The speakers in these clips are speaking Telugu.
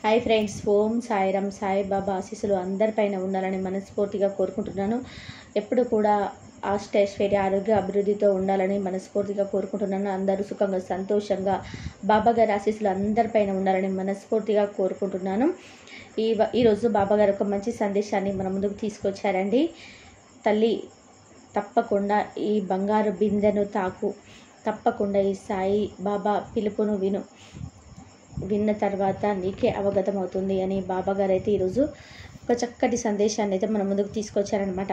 హాయ్ ఫ్రెండ్స్, ఓం సాయిరామ్. సాయిబాబా ఆశీస్సులు అందరిపైన ఉండాలని మనస్ఫూర్తిగా కోరుకుంటున్నాను. ఎప్పుడు కూడా అష్టైశ్వర్య ఆరోగ్య అభివృద్ధితో ఉండాలని మనస్ఫూర్తిగా కోరుకుంటున్నాను. అందరూ సుఖంగా సంతోషంగా బాబాగారి ఆశీస్సులు అందరిపైన ఉండాలని మనస్ఫూర్తిగా కోరుకుంటున్నాను. ఈరోజు బాబాగారు ఒక మంచి సందేశాన్ని మన ముందుకు తీసుకొచ్చారండి. తల్లి, తప్పకుండా ఈ బంగారు బిందెను తాకు, తప్పకుండా ఈ సాయి బాబా పిలుపును విన్న తర్వాత నీకే అవగతం అవుతుంది అని బాబాగారు అయితే ఈరోజు ఒక చక్కటి సందేశాన్ని అయితే మన ముందుకు తీసుకొచ్చారనమాట.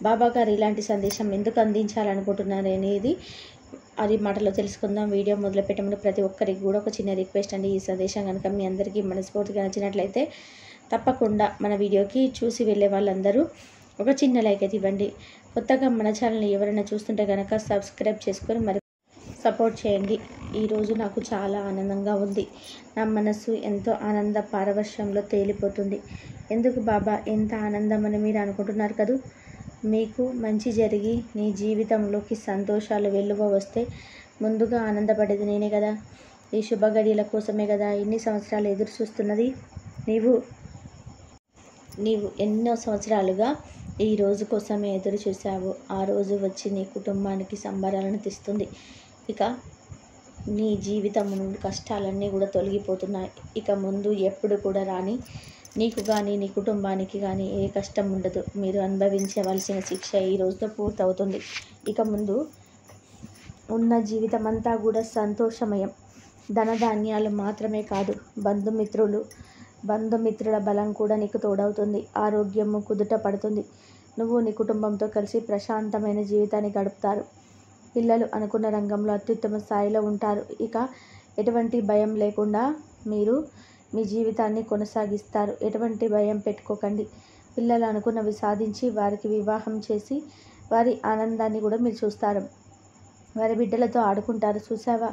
బాబాగారు ఇలాంటి సందేశం ఎందుకు అందించాలనుకుంటున్నారు అనేది అది మాటలో తెలుసుకుందాం. వీడియో మొదలుపెట్టే ముందు ప్రతి ఒక్కరికి కూడా ఒక చిన్న రిక్వెస్ట్ అండి. ఈ సందేశం కనుక మీ అందరికీ మనస్ఫూర్తిగా నచ్చినట్లయితే తప్పకుండా మన వీడియోకి చూసి వెళ్ళే వాళ్ళందరూ ఒక చిన్న లైక్ అయితే ఇవ్వండి. కొత్తగా మన ఛానల్ని ఎవరైనా చూస్తుంటే కనుక సబ్స్క్రైబ్ చేసుకొని మరి సపోర్ట్ చేయండి. ఈరోజు నాకు చాలా ఆనందంగా ఉంది. నా మనసు ఎంతో ఆనంద పారవశ్యంలో తేలిపోతుంది. ఎందుకు బాబా ఎంత ఆనందం అని మీరు అనుకుంటున్నారు కదూ. మీకు మంచి జరిగి నీ జీవితంలోకి సంతోషాలు వెల్లువ వస్తే ముందుగా ఆనందపడేది నేనే కదా. ఈ శుభగడియల కోసమే కదా ఇన్ని సంవత్సరాలు ఎదురు చూస్తున్నది. నీవు ఎన్నో సంవత్సరాలుగా ఈ రోజు కోసమే ఎదురు చూశావు. ఆ రోజు వచ్చి నీ కుటుంబానికి సంబరాలను తెస్తుంది. ఇక నీ జీవితం నుండి కష్టాలన్నీ కూడా తొలగిపోతున్నాయి. ఇక ముందు ఎప్పుడు కూడా రాని నీకు కానీ నీ కుటుంబానికి కానీ ఏ కష్టం ఉండదు. మీరు అనుభవించవలసిన శిక్ష ఈ రోజుతో పూర్తవుతుంది. ఇక ముందు ఉన్న జీవితం అంతా కూడా సంతోషమయం. ధనధాన్యాలు మాత్రమే కాదు, బంధుమిత్రుల బలం కూడా నీకు తోడవుతుంది. ఆరోగ్యము కుదుట పడుతుంది. నువ్వు నీ కుటుంబంతో కలిసి ప్రశాంతమైన జీవితాన్ని గడుపుతారు. పిల్లలు అనుకున్న రంగంలో అత్యుత్తమ స్థాయిలో ఉంటారు. ఇక ఎటువంటి భయం లేకుండా మీరు మీ జీవితాన్ని కొనసాగిస్తారు. ఎటువంటి భయం పెట్టుకోకండి. పిల్లలు అనుకున్నవి సాధించి వారికి వివాహం చేసి వారి ఆనందాన్ని కూడా మీరు చూస్తారు. వారి బిడ్డలతో ఆడుకుంటారు. చూసావా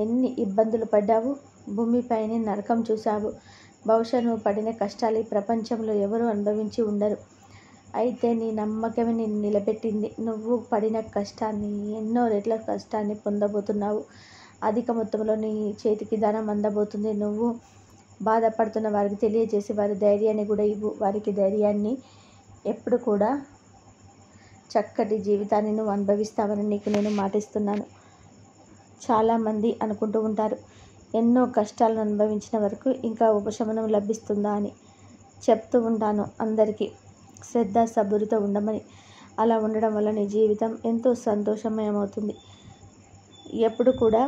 ఎన్ని ఇబ్బందులు పడ్డావు. భూమిపైనే నరకం చూశావు. బహుశా నువ్వు పడిన కష్టాలు ఈ ప్రపంచంలో ఎవరు అనుభవించి ఉండరు. అయితే నీ నమ్మకమే నిన్ను నిలబెట్టింది. నువ్వు పడిన కష్టాన్ని, ఎన్నో రెట్ల కష్టాన్ని పొందబోతున్నావు. అధిక మొత్తంలో నీ చేతికి ధనం అందబోతుంది. నువ్వు బాధపడుతున్న వారికి తెలియజేసి వారి ధైర్యాన్ని కూడా ఇవ్వు. వారికి ధైర్యాన్ని ఎప్పుడు కూడా చక్కటి జీవితాన్ని నువ్వు అనుభవిస్తావని నీకు నేను మాటిస్తున్నాను. చాలామంది అనుకుంటూ ఉంటారు, ఎన్నో కష్టాలను అనుభవించిన వరకు ఇంకా ఉపశమనం లభిస్తుందా అని. చెప్తూ ఉంటాను అందరికీ, శ్రద్ధ సబురితో ఉండమని. అలా ఉండడం వల్ల నీ జీవితం ఎంతో సంతోషమయమవుతుంది. ఎప్పుడు కూడా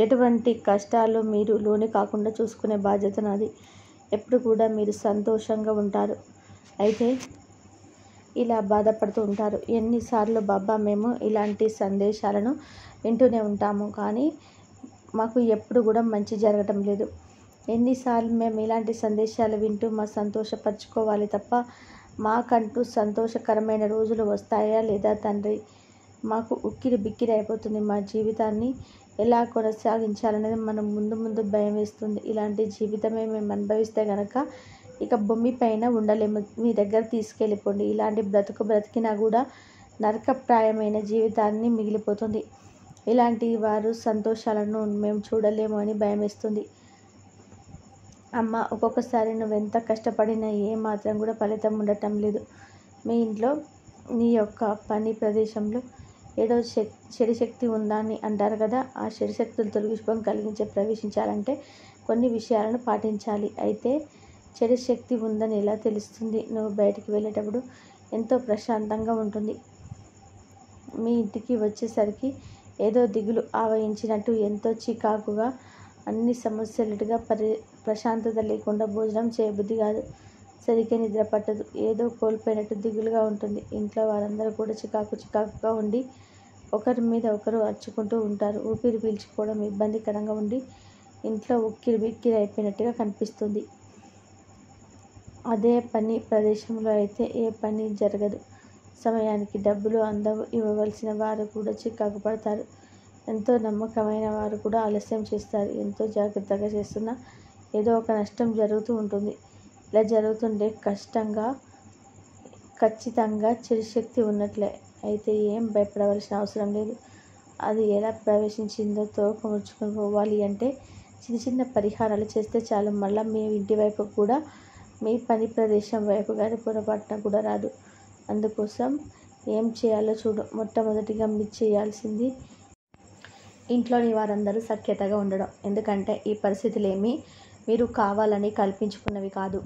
ఎటువంటి కష్టాలు మీరు లోని కాకుండా చూసుకునే బాధ్యత నాది. ఎప్పుడు కూడా మీరు సంతోషంగా ఉంటారు. అయితే ఇలా బాధపడుతూ ఉంటారు. ఎన్నిసార్లు బాబా మేము ఇలాంటి సందేశాలను వింటూనే ఉంటాము, కానీ మాకు ఎప్పుడు కూడా మంచి జరగటం లేదు. ఎన్నిసార్లు మేము ఇలాంటి సందేశాలు వింటూ సంతోషపరచుకోవాలి తప్ప మాకంటూ సంతోషకరమైన రోజులు వస్తాయా లేదా తండ్రి. మాకు ఉక్కిరి బిక్కిరి అయిపోతుంది. మా జీవితాన్ని ఎలా కొనసాగించాలనేది మనం ముందు భయం వేస్తుంది. ఇలాంటి జీవితమే మేము అనుభవిస్తే కనుక ఇక భూమి పైన ఉండలేము. మీ దగ్గర తీసుకెళ్ళిపోండి. ఇలాంటి బ్రతికినా కూడా నరకప్రాయమైన జీవితాన్ని మిగిలిపోతుంది. ఇలాంటి వారు సంతోషాలను మేము చూడలేము అని భయం వేస్తుంది. అమ్మ, ఒక్కొక్కసారి నువ్వెంత కష్టపడినా ఏమాత్రం కూడా ఫలితం ఉండటం లేదు. మీ ఇంట్లో నీ యొక్క పని ప్రదేశంలో ఏదో చెడు శక్తి ఉందా అని అంటారు కదా. ఆ చెడు శక్తులు తొలగి శుభం ప్రవేశించాలంటే కొన్ని విషయాలను పాటించాలి. అయితే చెడు శక్తి ఉందని ఎలా తెలుస్తుంది? నువ్వు బయటికి వెళ్ళేటప్పుడు ఎంతో ప్రశాంతంగా ఉంటుంది. మీ ఇంటికి వచ్చేసరికి ఏదో దిగులు ఆవహించినట్టు, ఎంతో చికాకుగా, అన్ని సమస్యలుగా, ప్రశాంతత లేకుండా భోజనం చేయబుద్ధి కాదు. సరిగ్గా నిద్ర పట్టదు. ఏదో కోల్పోయినట్టు దిగులుగా ఉంటుంది. ఇంట్లో వారందరూ కూడా చికాకుగా ఉండి ఒకరి మీద ఒకరు అరుచుకుంటూ ఉంటారు. ఊపిరి పీల్చుకోవడం ఇబ్బందికరంగా ఉండి ఇంట్లో ఉక్కిరి బిక్కిరి అయిపోయినట్టుగా కనిపిస్తుంది. అదే పని ప్రదేశంలో అయితే ఏ పని జరగదు. సమయానికి డబ్బులు అందవు. ఇవ్వవలసిన వారు కూడా చికాకు పడతారు. ఎంతో నమ్మకమైన వారు కూడా ఆలస్యం చేస్తారు. ఎంతో జాగ్రత్తగా చేస్తున్నా ఏదో ఒక నష్టం జరుగుతూ ఉంటుంది. ఇలా జరుగుతుంటే ఖచ్చితంగా చెడు శక్తి ఉన్నట్లే. అయితే ఏం భయపడవలసిన అవసరం లేదు. అది ఎలా ప్రవేశించిందో తోక ముడుచుకొని పోవాలి అంటే చిన్న చిన్న పరిహారాలు చేస్తే చాలు. మళ్ళీ మీ ఇంటి వైపు కూడా, మీ పని ప్రదేశం వైపు కానీ పొరపాటున కూడా రాదు. అందుకోసం ఏం చేయాలో చూడు. మొట్టమొదటిగా మీరు చేయాల్సింది ఇంట్లోని వారందరూ సఖ్యతగా ఉండడం. ఎందుకంటే ఈ పరిస్థితులేమీ మీరు కావాలని కల్పించుకున్నవి కాదు,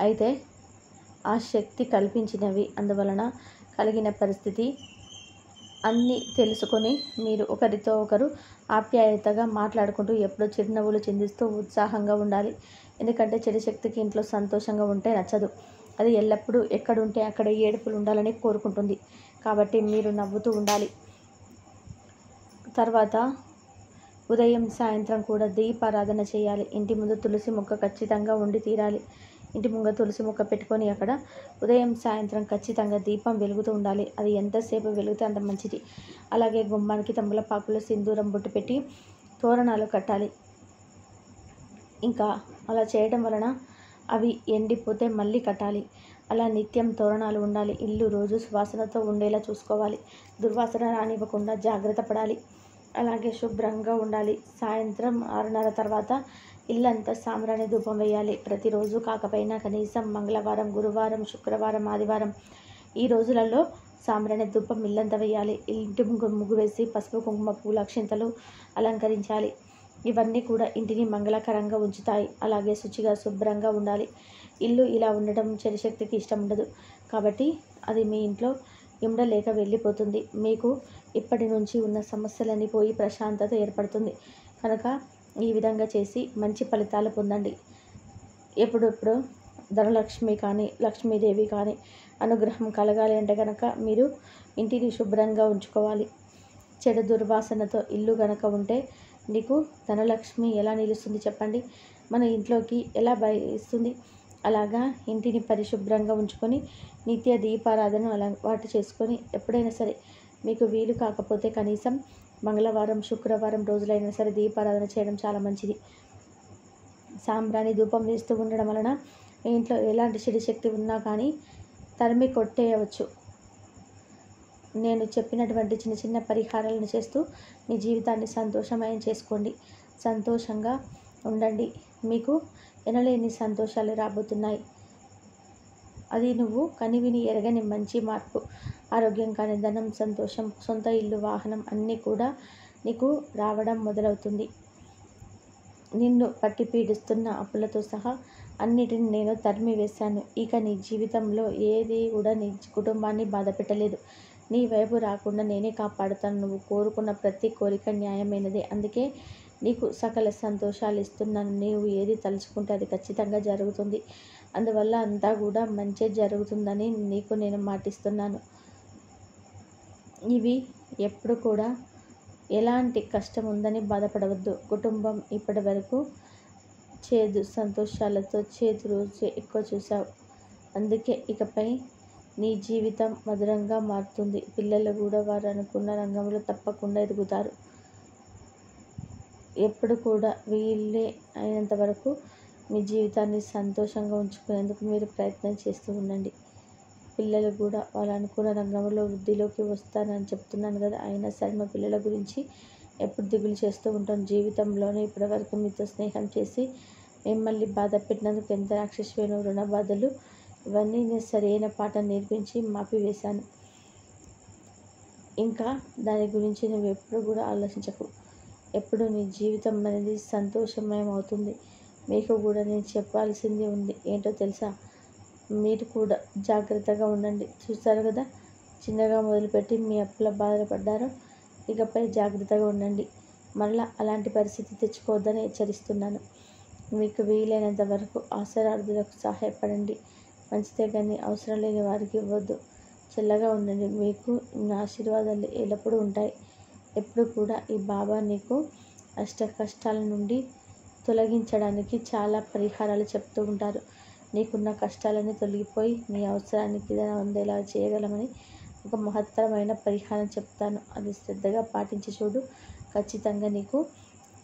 అయితే ఆ శక్తి కల్పించినవి. అందువలన కలిగిన పరిస్థితి అన్నీ తెలుసుకొని మీరు ఒకరితో ఒకరు ఆప్యాయతగా మాట్లాడుకుంటూ ఎప్పుడూ చిరునవ్వులు చిందిస్తూ ఉత్సాహంగా ఉండాలి. ఎందుకంటే చెడు శక్తికి ఇంట్లో సంతోషంగా ఉంటే నచ్చదు. అది ఎల్లప్పుడూ ఎక్కడుంటే అక్కడ ఏడుపులు ఉండాలని కోరుకుంటుంది. కాబట్టి మీరు నవ్వుతూ ఉండాలి. తర్వాత ఉదయం సాయంత్రం కూడా దీపారాధన చేయాలి. ఇంటి ముందు తులసి మొక్క ఖచ్చితంగా ఉండి తీరాలి. ఇంటి ముందు తులసి మొక్క పెట్టుకొని అక్కడ ఉదయం సాయంత్రం ఖచ్చితంగా దీపం వెలుగుతూ ఉండాలి. అది ఎంతసేపు వెలిగితే అంత మంచిది. అలాగే గుమ్మానికి తమలపాకులు సింధూరం బొట్టు పెట్టి తోరణాలు కట్టాలి. ఇంకా అలా చేయడం వలన అవి ఎండిపోతే మళ్ళీ కట్టాలి. అలా నిత్యం తోరణాలు ఉండాలి. ఇల్లు రోజు సువాసనతో ఉండేలా చూసుకోవాలి. దుర్వాసన రానివ్వకుండా జాగ్రత్త పడాలి. అలాగే శుభ్రంగా ఉండాలి. సాయంత్రం 6:30 తర్వాత ఇల్లంతా సాంబ్రాణి ధూపం వేయాలి. ప్రతిరోజు కాకపోయినా కనీసం మంగళవారం, గురువారం, శుక్రవారం, ఆదివారం ఈ రోజులలో సాంబ్రాణి ధూపం ఇల్లంతా వేయాలి. ఇంటి ముగ్గు వేసి పసుపు, కుంకుమ, పూల అక్షింతలు అలంకరించాలి. ఇవన్నీ కూడా ఇంటిని మంగళకరంగా ఉంచుతాయి. అలాగే శుచిగా శుభ్రంగా ఉండాలి. ఇల్లు ఇలా ఉండడం చెడుశక్తికి ఇష్టం ఉండదు. కాబట్టి అది మీ ఇంట్లో ఇమ్మడలేక వెళ్ళిపోతుంది. మీకు ఇప్పటి నుంచి ఉన్న సమస్యలన్నీ పోయి ప్రశాంతత ఏర్పడుతుంది. కనుక ఈ విధంగా చేసి మంచి ఫలితాలు పొందండి. ఎప్పుడెప్పుడు ధనలక్ష్మి కానీ, లక్ష్మీదేవి కానీ అనుగ్రహం కలగాలి అంటే కనుక మీరు ఇంటిని శుభ్రంగా ఉంచుకోవాలి. చెడు దుర్వాసనతో ఇల్లు కనుక ఉంటే నీకు ధనలక్ష్మి ఎలా నిలుస్తుంది చెప్పండి? మన ఇంట్లోకి ఎలా ఇస్తుంది? అలాగా ఇంటిని పరిశుభ్రంగా ఉంచుకొని నిత్య దీపారాధన అలవాటు చేసుకొని ఎప్పుడైనా సరే మీకు వీలు కాకపోతే కనీసం మంగళవారం, శుక్రవారం రోజులైనా సరే దీపారాధన చేయడం చాలా మంచిది. సాంబ్రాణి ధూపం వేస్తూ ఉండడం వలన మీ ఇంట్లో ఎలాంటి చెడు శక్తి ఉన్నా కానీ తరిమి కొట్టేయవచ్చు. నేను చెప్పినటువంటి చిన్న చిన్న పరిహారాలను చేస్తూ మీ జీవితాన్ని సంతోషమయం చేసుకోండి. సంతోషంగా ఉండండి. మీకు ఎనలేని సంతోషాలు రాబోతున్నాయి. అది నువ్వు కనివిని ఎరగని మంచి మార్పు. ఆరోగ్యం కానీ, ధనం, సంతోషం, సొంత ఇల్లు, వాహనం అన్నీ కూడా నీకు రావడం మొదలవుతుంది. నిన్ను పట్టి పీడిస్తున్న అప్పులతో సహా అన్నిటిని నేను తరిమి వేశాను. ఇక నీ జీవితంలో ఏది కూడా నీ కుటుంబాన్ని బాధ పెట్టలేదు. నీ వైపు రాకుండా నేనే కాపాడుతాను. నువ్వు కోరుకున్న ప్రతి కోరిక న్యాయమైనదే. అందుకే నీకు సకల సంతోషాలు ఇస్తున్నాను. నీవు ఏది తలుచుకుంటే అది ఖచ్చితంగా జరుగుతుంది. అందువల్ల అంతా కూడా మంచి జరుగుతుందని నీకు నేను మాటిస్తున్నాను. ఇవి ఎప్పుడు కూడా ఎలాంటి కష్టం ఉందని బాధపడవద్దు. కుటుంబం ఇప్పటి వరకు చేదు సంతోషాలతో చేదు రోజు ఎక్కువ చూసావు. అందుకే ఇకపై నీ జీవితం మధురంగా మారుతుంది. పిల్లలు కూడా వారు అనుకున్న రంగంలో తప్పకుండా ఎదుగుతారు. ఎప్పుడు కూడా వీలే అయినంత వరకు మీ జీవితాన్ని సంతోషంగా ఉంచుకునేందుకు మీరు ప్రయత్నం చేస్తూ ఉండండి. పిల్లలు కూడా వాళ్ళు అనుకున్న రంగంలో వృద్ధిలోకి వస్తారని చెప్తున్నాను కదా. అయినా సరే మా పిల్లల గురించి ఎప్పుడు దిగులు చేస్తూ ఉంటాను. జీవితంలోనే ఇప్పటివరకు మీతో స్నేహం చేసి మిమ్మల్ని బాధ పెట్టినందుకు ఎంత రాక్షసమైన రుణ బాధలు ఇవన్నీ నేను సరైన పాఠం నేర్పించి మాపివేశాను. ఇంకా దాని గురించి నువ్వు ఎప్పుడు కూడా ఆలోచించకు. ఎప్పుడు నీ జీవితం అనేది సంతోషమయం అవుతుంది. మీకు కూడా నేను చెప్పాల్సింది ఉంది. ఏంటో తెలుసా? మీరు కూడా జాగ్రత్తగా ఉండండి. చూస్తారు కదా, చిన్నగా మొదలుపెట్టి మీ అప్పుల బాధలు పడ్డారో. ఇకపై జాగ్రత్తగా ఉండండి. మళ్ళీ అలాంటి పరిస్థితి తెచ్చుకోవద్దని హెచ్చరిస్తున్నాను. మీకు వీలైనంత వరకు అవసరార్థులకు సహాయపడండి. మంచిదే కానీ అవసరం లేని వారికి ఇవ్వద్దు. చల్లగా ఉండండి. మీకు నా ఆశీర్వాదాలు ఎల్లప్పుడూ ఉంటాయి. ఎప్పుడు కూడా ఈ బాబా నీకు అష్ట కష్టాల నుండి తొలగించడానికి చాలా పరిహారాలు చెప్తూ ఉంటారు. నీకున్న కష్టాలన్నీ తొలగిపోయి నీ అవసరానికి అందేలా చేయగలమని ఒక మహత్తరమైన పరిహారం చెప్తాను. అది శ్రద్ధగా పాటించి చూడు. ఖచ్చితంగా నీకు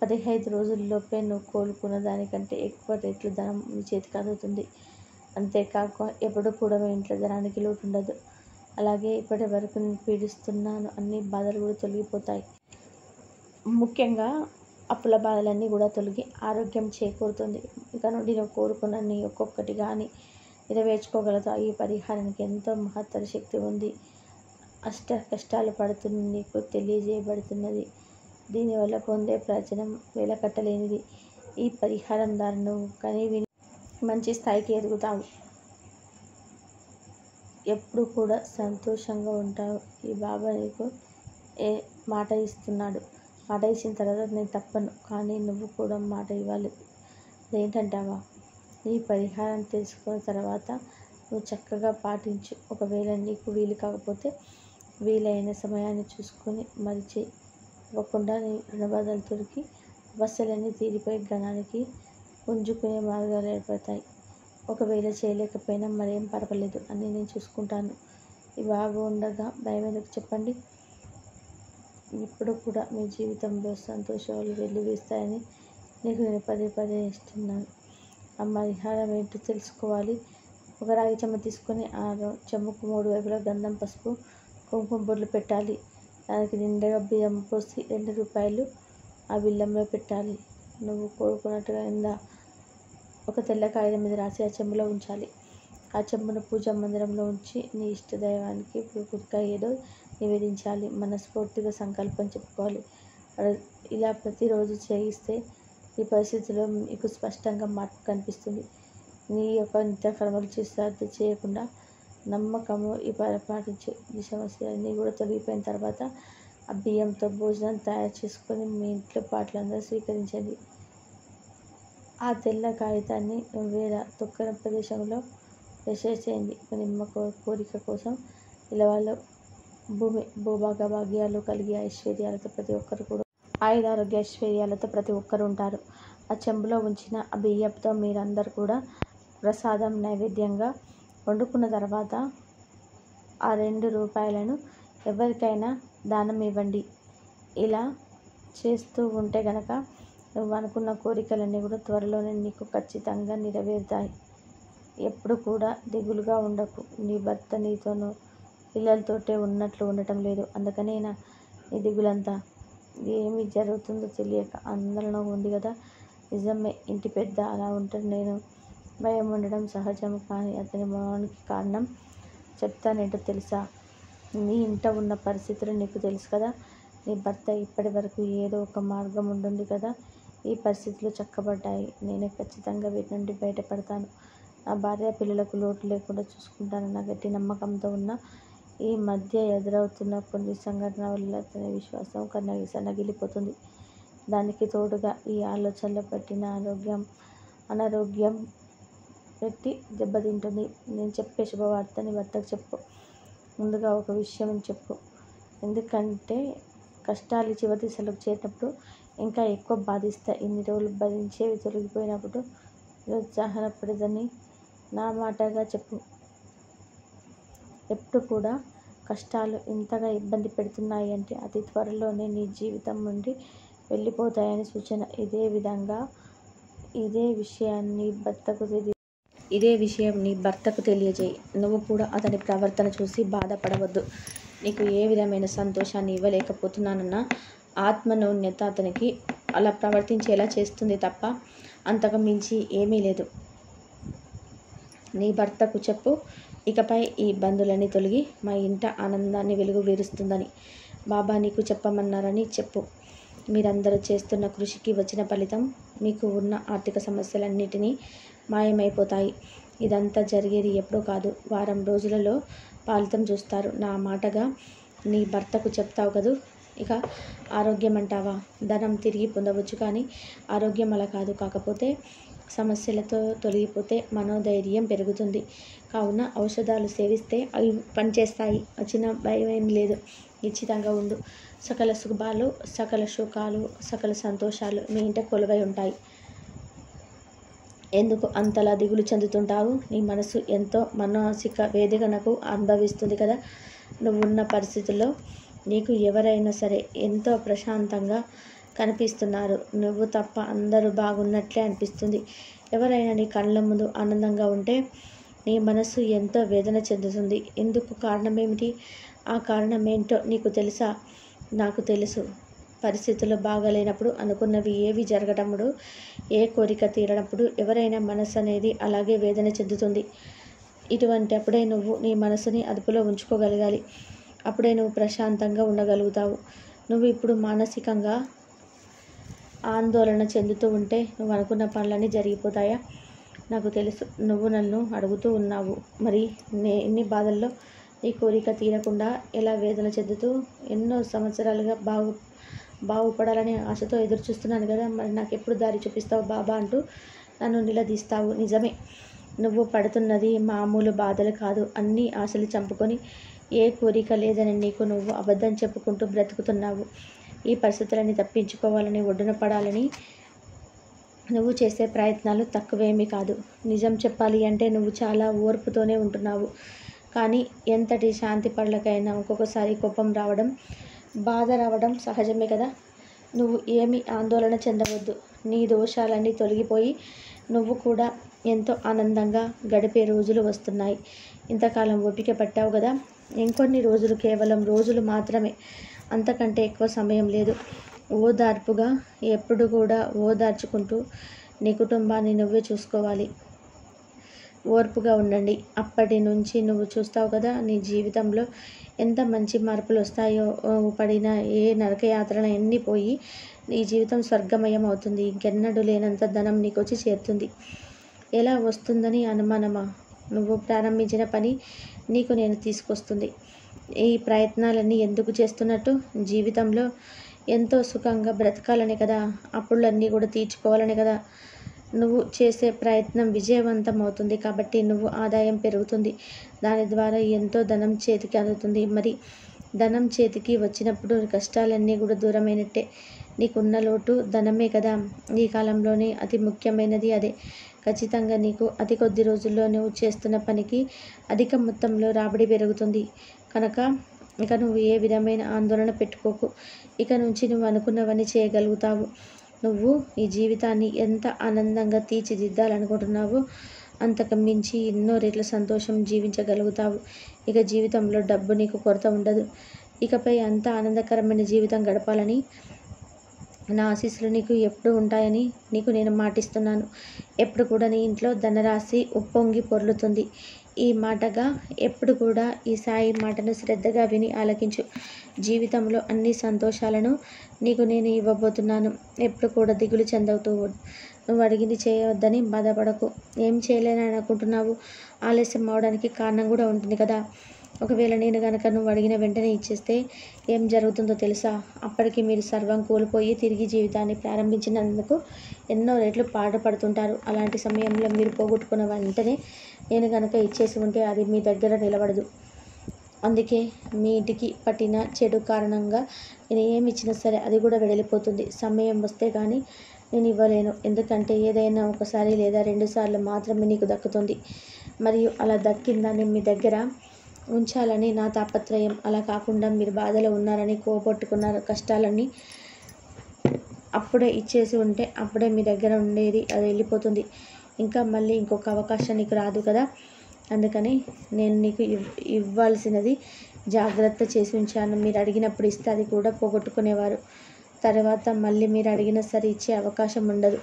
15 రోజుల్లోపే నువ్వు కోలుకున్న దానికంటే ఎక్కువ రేట్లు ధనం నీ చేతికి అందుతుంది. అంతేకాక ఎప్పుడు కూడా మీ ఇంట్లో ధనానికి లోటు ఉండదు. అలాగే ఇప్పటి వరకు నేను పీడిస్తున్నాను అన్ని బాధలు కూడా తొలగిపోతాయి. ముఖ్యంగా అప్పుల బాధలన్నీ కూడా తొలగి ఆరోగ్యం చేకూరుతుంది. ఇక నుండి నువ్వు కోరుకున్నన్ని ఒక్కొక్కటి కానీ నెరవేర్చుకోగలుగుతావు. ఈ పరిహారానికి ఎంతో మహత్తర శక్తి ఉంది. అష్ట కష్టాలు పడుతున్న నీకు తెలియజేయబడుతున్నది. దీనివల్ల పొందే ప్రయోజనం వెలకట్టలేనిది. ఈ పరిహారం ద్వారా నువ్వు కని విని మంచి స్థాయికి ఎదుగుతావు. ఎప్పుడు కూడా సంతోషంగా ఉంటావు. ఈ బాబా నీకు మాట ఇస్తున్నాడు. మాట ఇచ్చిన తర్వాత నేను తప్పను, కానీ నువ్వు కూడా మాట ఇవ్వాలి. అదేంటంటావా? ఈ పరిహారం తెలుసుకున్న తర్వాత నువ్వు చక్కగా పాటించు. ఒకవేళ నీకు వీలు కాకపోతే వీలైన సమయాన్ని చూసుకొని మరిచి ఇవ్వకుండా నీ రుణబాధలు తొలగి సమస్యలన్నీ తీరిపోయి ఘనానికి పుంజుకునే మార్గాలు ఏర్పడతాయి. ఒకవేళ చేయలేకపోయినా మరేం పర్వాలేదు అని నేను చూసుకుంటాను. ఈ బాబు ఉండగా భయం ఎందుకు చెప్పండి? ఇప్పుడు కూడా మీ జీవితంలో సంతోషాలు వెల్లివిస్తాయని నీకు నేను పదే పదే ఇస్తున్నాను. ఆ పరిహారం ఏంటో తెలుసుకోవాలి. ఒక రాగి చెమ్మ తీసుకొని ఆ చెమ్మకు 3 వైపులా గంధం, పసుపు, కుంకుమ బొట్లు పెట్టాలి. దానికి నిండుగా బియ్యం పోసి 2 రూపాయలు ఆ బిల్లంలో పెట్టాలి. నువ్వు కోరుకున్నట్టుగా కింద ఒక తెల్ల కాగితం మీద రాసి ఆ చెంబులో ఉంచాలి. ఆ చెంబును పూజా మందిరంలో ఉంచి నీ ఇష్ట దైవానికి పూర్తిగా ఏదో నివేదించాలి. మనస్ఫూర్తిగా సంకల్పం చెప్పుకోవాలి. ఇలా ప్రతిరోజు చేయిస్తే ఈ పరిస్థితిలో మీకు స్పష్టంగా మార్పు కనిపిస్తుంది. నీ యొక్క నిత్యకర్మలు శ్రద్ధ చేయకుండా నమ్మకము ఈ పాటించు. ఈ సమస్యలన్నీ కూడా తొలగిపోయిన తర్వాత ఆ బియ్యంతో భోజనం తయారు చేసుకొని మీ ఇంట్లో పాటలందరూ స్వీకరించండి. ఆ తెల్ల కాగితాన్ని వేడ తొక్కన ప్రదేశంలో చేయండి. నిమ్మ కోరిక కోసం ఇలవాళ్ళు భూమి భూభాగ భాగ్యాలు కలిగి ఐశ్వర్యాలతో ప్రతి ఒక్కరు కూడా ఆయుధారోగ్య ఐశ్వర్యాలతో ప్రతి ఒక్కరు ఉంటారు. ఆ చెంబులో ఉంచిన ఆ బియ్యంతో మీరందరూ కూడా ప్రసాదం నైవేద్యంగా వండుకున్న తర్వాత ఆ 2 రూపాయలను ఎవరికైనా దానం ఇవ్వండి. ఇలా చేస్తూ ఉంటే గనక నువ్వు అనుకున్న కోరికలన్నీ కూడా త్వరలోనే నీకు ఖచ్చితంగా నెరవేరుతాయి. ఎప్పుడు కూడా దిగులుగా ఉండకు. నీ భర్త నీతోనూ పిల్లలతోటే ఉన్నట్లు ఉండటం లేదు. అందుకనే నీ దిగులంతా ఏమి జరుగుతుందో తెలియక ఆందోళన ఉంది కదా. నిజమే, ఇంటి పెద్ద అలా ఉంటాడు. నేను భయం ఉండడం సహజం. కానీ అతని మౌనానికి కారణం చెప్తానేంటో తెలుసా? నీ ఇంట ఉన్న పరిస్థితులు నీకు తెలుసు కదా. నీ భర్త ఇప్పటి వరకు ఏదో ఒక మార్గం ఉంటుంది కదా ఈ పరిస్థితులు చక్కబడ్డాయి. నేనే ఖచ్చితంగా వీటి నుండి బయటపడతాను. నా భార్య పిల్లలకు లోటు లేకుండా చూసుకుంటానన్న గట్టి నమ్మకంతో ఉన్న ఈ మధ్య ఎదురవుతున్న కొన్ని సంఘటనల వల్ల అతని విశ్వాసం సన్నగిల్లిపోతుంది. దానికి తోడుగా ఈ ఆలోచనలు పట్టిన అనారోగ్యం పెట్టి దెబ్బతింటుంది. నేను చెప్పే శుభవార్త నీ భర్తకు చెప్పు. ముందుగా ఒక విషయం చెప్పు. ఎందుకంటే కష్టాలు చివరి దిశలోకి చేరినప్పుడు ఇంకా ఎక్కువ బాధిస్తాయి. ఇన్ని రోజులు భరించేవి తొలగిపోయినప్పుడు నిరుత్సాహపడదని నా మాటగా చెప్పు. ఎప్పుడు కూడా కష్టాలు ఇంతగా ఇబ్బంది పెడుతున్నాయి అంటే అతి త్వరలోనే నీ జీవితం నుండి వెళ్ళిపోతాయని సూచన. ఇదే విషయం నీ భర్తకు తెలియజేయి. నువ్వు కూడా అతని ప్రవర్తన చూసి బాధపడవద్దు. నీకు ఏ విధమైన సంతోషాన్ని ఇవ్వలేకపోతున్నానన్న ఆత్మన్యూన్యత అతనికి అలా ప్రవర్తించేలా చేస్తుంది తప్ప అంతకు మించి ఏమీ లేదు. నీ భర్తకు చెప్పు, ఇకపై ఈ ఇబ్బందులన్నీ తొలగి మా ఇంట ఆనందాన్ని వెలుగు వీరుస్తుందని బాబా నీకు చెప్పమన్నారని చెప్పు. మీరందరూ చేస్తున్న కృషికి వచ్చిన ఫలితం మీకు ఉన్న ఆర్థిక సమస్యలన్నిటినీ మాయమైపోతాయి. ఇదంతా జరిగేది ఎప్పుడూ కాదు, వారం రోజులలో ఫలితం చూస్తారు. నా మాటగా నీ భర్తకు చెప్తావు కదూ. ఇక ఆరోగ్యం అంటావా? ధనం తిరిగి పొందవచ్చు, కానీ ఆరోగ్యం అలా కాదు. కాకపోతే సమస్యలతో తొలగిపోతే మనోధైర్యం పెరుగుతుంది. కావున ఔషధాలు సేవిస్తే అవి పనిచేస్తాయి. వచ్చిన భయం ఏం లేదు. నిశ్చితంగా ఉండు. సకల శుభాలు, సకల సుఖాలు, సకల సంతోషాలు మీ ఇంట కొలువై ఉంటాయి. ఎందుకు అంతలా దిగులు చెందుతుంటావు? నీ మనసు ఎంతో మానసిక వేదనకు అనుభవిస్తుంది కదా. నువ్వున్న పరిస్థితుల్లో నీకు ఎవరైనా సరే ఎంతో ప్రశాంతంగా కనిపిస్తున్నారు. నువ్వు తప్ప అందరూ బాగున్నట్లే అనిపిస్తుంది. ఎవరైనా నీ కళ్ళ ముందు ఆనందంగా ఉంటే నీ మనసు ఎంతో వేదన చెందుతుంది. ఎందుకు? కారణం ఏమిటి? ఆ కారణం ఏంటో నీకు తెలుసా? నాకు తెలుసు. పరిస్థితులు బాగాలేనప్పుడు, అనుకున్నవి ఏవి జరగటప్పుడు, ఏ కోరిక తీరనప్పుడు ఎవరైనా మనసు అనేది అలాగే వేదన చెందుతుంది. ఇటువంటి అప్పుడే నువ్వు నీ మనసుని అదుపులో ఉంచుకోగలగాలి. అప్పుడే నువ్వు ప్రశాంతంగా ఉండగలుగుతావు. నువ్వు ఇప్పుడు మానసికంగా ఆందోళన చెందుతూ ఉంటే నువ్వు అనుకున్న పనులన్నీ జరిగిపోతాయా? నాకు తెలుసు. నువ్వు నన్ను అడుగుతూ ఉన్నావు, మరి ఎన్ని బాధల్లో నీ కోరిక తీరకుండా ఎలా వేదన చెందుతూ ఎన్నో సంవత్సరాలుగా బాగుపడాలని ఆశతో ఎదురు చూస్తున్నాను కదా, మరి నాకు ఎప్పుడు దారి చూపిస్తావు బాబా అంటూ నన్ను నిలదీస్తావు. నిజమే, నువ్వు పడుతున్నది మామూలు బాధలు కాదు. అన్ని ఆశలు చంపుకొని ఏ కోరిక లేదని నీకు నువ్వు అబద్ధం చెప్పుకుంటూ బ్రతుకుతున్నావు. ఈ పరిస్థితులని తప్పించుకోవాలని, ఒడ్డున పడాలని నువ్వు చేసే ప్రయత్నాలు తక్కువేమీ కాదు. నిజం చెప్పాలి అంటే నువ్వు చాలా ఓర్పుతోనే ఉంటున్నావు. కానీ ఎంతటి శాంతి పనులకైనా ఒక్కొక్కసారి కోపం రావడం, బాధ రావడం సహజమే కదా. నువ్వు ఏమీ ఆందోళన చెందవద్దు. నీ దోషాలన్నీ తొలగిపోయి నువ్వు కూడా ఎంతో ఆనందంగా గడిపే రోజులు వస్తున్నాయి. ఇంతకాలం ఓపిక పట్టావు కదా, ఇంకొన్ని రోజులు, కేవలం రోజులు మాత్రమే, అంతకంటే ఎక్కువ సమయం లేదు. ఓదార్పుగా ఎప్పుడు కూడా ఓదార్చుకుంటూ నీ కుటుంబాన్ని నువ్వే చూసుకోవాలి. ఓర్పుగా ఉండండి. అప్పటి నుంచి నువ్వు చూస్తావు కదా, నీ జీవితంలో ఎంత మంచి మార్పులు వస్తాయో. పడిన ఏ నరకయాత్రన ఎన్ని పోయి నీ జీవితం స్వర్గమయం అవుతుంది. ఇంకెన్నడూ లేనంత ధనం నీకు వచ్చి చేరుతుంది. ఎలా వస్తుందని అనుమానమా? నువ్వు ప్రారంభించిన పని నీకు నేను తీసుకొస్తుంది. ఈ ప్రయత్నాలన్నీ ఎందుకు చేస్తున్నట్టు? జీవితంలో ఎంతో సుఖంగా బ్రతకాలని కదా, అప్పులన్నీ కూడా తీర్చుకోవాలని కదా. నువ్వు చేసే ప్రయత్నం విజయవంతం అవుతుంది కాబట్టి నువ్వు ఆదాయం పెరుగుతుంది. దాని ద్వారా ఎంతో ధనం చేతికి అందుతుంది. మరి ధనం చేతికి వచ్చినప్పుడు కష్టాలన్నీ కూడా దూరమైనట్టే. నీకున్న లోటు ధనమే కదా. ఈ కాలంలోనే అతి ముఖ్యమైనది అదే. ఖచ్చితంగా నీకు అతి కొద్ది రోజుల్లో నువ్వు చేస్తున్న పనికి అధిక మొత్తంలో రాబడి పెరుగుతుంది. కనుక ఇక నువ్వు ఏ విధమైన ఆందోళన పెట్టుకోకు. ఇక నుంచి నువ్వు అనుకున్నవన్నీ చేయగలుగుతావు. నువ్వు ఈ జీవితాన్ని ఎంత ఆనందంగా తీర్చిదిద్దాలనుకుంటున్నావో అంతకు మించి ఎన్నో రెట్ల సంతోషం జీవించగలుగుతావు. ఇక జీవితంలో డబ్బు నీకు కొరత ఉండదు. ఇకపై అంత ఆనందకరమైన జీవితం గడపాలని నా ఆశీస్సులు నీకు ఎప్పుడు ఉంటాయని నీకు నేను మాటిస్తున్నాను. ఎప్పుడు కూడా నీ ఇంట్లో ధనరాశి ఉప్పొంగి పొర్లుతుంది. ఈ మాటగా ఎప్పుడు కూడా ఈ సాయి మాటను శ్రద్ధగా విని ఆలకించు. జీవితంలో అన్ని సంతోషాలను నీకు నేను ఇవ్వబోతున్నాను. ఎప్పుడు కూడా దిగులు చెందవుతూ నువ్వు అడిగింది చేయవద్దని బాధపడకు. ఏం చేయలేనని అనుకుంటున్నావు? ఆలస్యం అవడానికి కారణం కూడా ఉంటుంది కదా. ఒకవేళ నేను కనుక నువ్వు అడిగిన వెంటనే ఇచ్చేస్తే ఏం జరుగుతుందో తెలుసా? అప్పటికి మీరు సర్వం కోల్పోయి తిరిగి జీవితాన్ని ప్రారంభించినందుకు ఎన్నో రెట్లు పాటుపడుతుంటారు. అలాంటి సమయంలో మీరు పోగొట్టుకున్న వెంటనే నేను కనుక ఇచ్చేసి ఉంటే అది మీ దగ్గర నిలబడదు. అందుకే మీ ఇంటికి పట్టిన చెడు కారణంగా నేను ఏమి ఇచ్చినా సరే అది కూడా వెడలిపోతుంది. సమయం వస్తే కానీ నేను ఇవ్వలేను. ఎందుకంటే ఏదైనా ఒకసారి లేదా 2 సార్లు మాత్రమే నీకు దక్కుతుంది. మరియు అలా దక్కిందాన్ని మీ దగ్గర ఉంచాలని నా తాపత్రయం. అలా కాకుండా మీరు బాధలో ఉన్నారని, కోపట్టుకున్నారు, కష్టాలన్నీ అప్పుడే ఇచ్చేసి ఉంటే అప్పుడే మీ దగ్గర ఉండేది అది వెళ్ళిపోతుంది. ఇంకా మళ్ళీ ఇంకొక అవకాశం నీకు రాదు కదా. అందుకని నేను నీకు ఇవ్వాల్సినది జాగ్రత్త చేసి ఉంచాను. మీరు అడిగినప్పుడు ఇస్తే అది కూడా పోగొట్టుకునేవారు. తర్వాత మళ్ళీ మీరు అడిగిన సరే ఇచ్చే అవకాశం ఉండదు.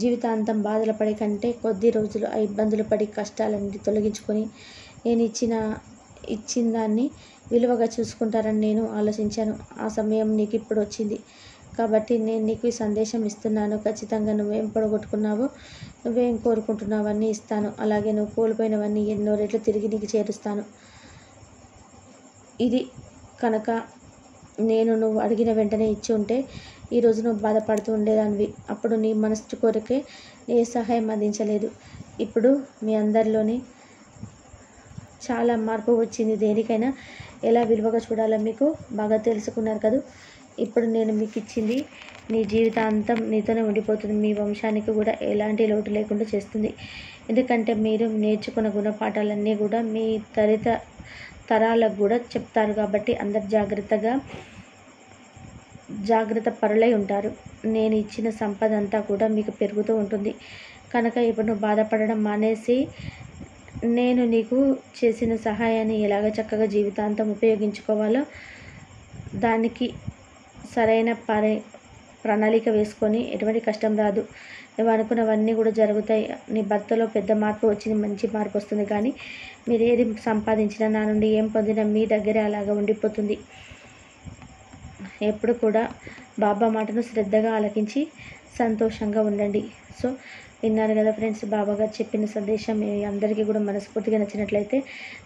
జీవితాంతం బాధలు పడే కంటే కొద్ది రోజులు ఆ ఇబ్బందులు పడి కష్టాలన్నీ తొలగించుకొని నేను ఇచ్చిన దాన్ని విలువగా చూసుకుంటారని నేను ఆలోచించాను. ఆ సమయం నీకు ఇప్పుడు వచ్చింది కాబట్టి నేను నీకు ఈ సందేశం ఇస్తున్నాను. ఖచ్చితంగా నువ్వేం పొడగొట్టుకున్నావో, నువ్వేం కోరుకుంటున్నావు అన్నీ ఇస్తాను. అలాగే నువ్వు కోల్పోయినవన్నీ ఎన్నో రెట్లు తిరిగి నీకు చేరుస్తాను. ఇది కనుక నేను నువ్వు అడిగిన వెంటనే ఇచ్చి ఉంటే ఈరోజు నువ్వు బాధపడుతూ ఉండేదానివి. అప్పుడు నీ మనసు కోరికే ఏ సహాయం అందించలేదు. ఇప్పుడు మీ అందరిలోని చాలా మార్పు వచ్చింది. దేనికైనా ఎలా విలువగా చూడాలో మీకు బాగా తెలుసుకున్నారు కదా. ఇప్పుడు నేను మీకు ఇచ్చింది నీ జీవితాంతం నీతోనే ఉండిపోతుంది. మీ వంశానికి కూడా ఎలాంటి లోటు లేకుండా చేస్తుంది. ఎందుకంటే మీరు నేర్చుకున్న గుణపాఠాలన్నీ కూడా మీ తరాలకు కూడా చెప్తారు కాబట్టి అందరు జాగ్రత్త పరులై ఉంటారు. నేను ఇచ్చిన సంపద అంతా కూడా మీకు పెరుగుతూ ఉంటుంది. కనుక ఇప్పుడు నువ్వు బాధపడడం మానేసి నేను నీకు చేసిన సహాయాన్ని ఎలాగ చక్కగా జీవితాంతం ఉపయోగించుకోవాలో దానికి సరైన ప్రణాళిక వేసుకొని ఎటువంటి కష్టం రాదు. నువ్వు అనుకున్నవన్నీ కూడా జరుగుతాయి. నీ భర్తలో పెద్ద మార్పు వచ్చింది, మంచి మార్పు వస్తుంది. కానీ మీరు ఏది సంపాదించినా, నా నుండి ఏం పొందినా మీ దగ్గరే అలాగా ఉండిపోతుంది. ఎప్పుడు కూడా బాబా మాటను శ్రద్ధగా ఆలకించి సంతోషంగా ఉండండి. సో విన్నారు కదా ఫ్రెండ్స్, బాబా గారు చెప్పిన సందేశం మీ అందరికీ కూడా మనస్ఫూర్తిగా నచ్చినట్లయితే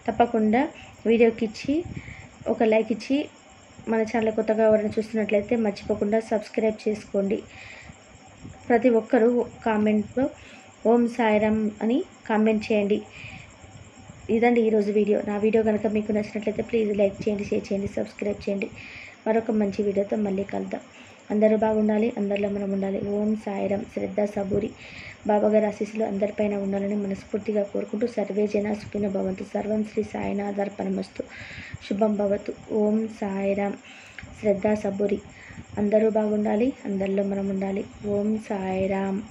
తప్పకుండా వీడియోకి ఇచ్చి ఒక లైక్ ఇచ్చి, మన ఛానల్ కొత్తగా ఎవరైనా చూస్తున్నట్లయితే మర్చిపోకుండా సబ్స్క్రైబ్ చేసుకోండి. ప్రతి ఒక్కరూ కామెంట్లో ఓం సాయిరామ్ అని కామెంట్ చేయండి. ఇదండి ఈరోజు వీడియో. నా వీడియో కనుక మీకు నచ్చినట్లయితే ప్లీజ్ లైక్ చేయండి, షేర్ చేయండి, సబ్స్క్రైబ్ చేయండి. మరొక మంచి వీడియోతో మళ్ళీ కలుద్దాం. అందరూ బాగుండాలి, అందరిలో మనం ఉండాలి. ఓం సాయిరామ్. శ్రద్ధ సబూరి. బాబాగారి ఆశీస్సులు అందరిపైన ఉండాలని మనస్ఫూర్తిగా కోరుకుంటూ సర్వే జన సుఖినో భవంతు. సర్వం శ్రీ సాయినాథార్పణమస్తు. శుభం భవతు. ఓం సాయిరామ్. శ్రద్ధ సబూరి. అందరూ బాగుండాలి, అందరిలో మనం ఉండాలి. ఓం సాయిరామ్.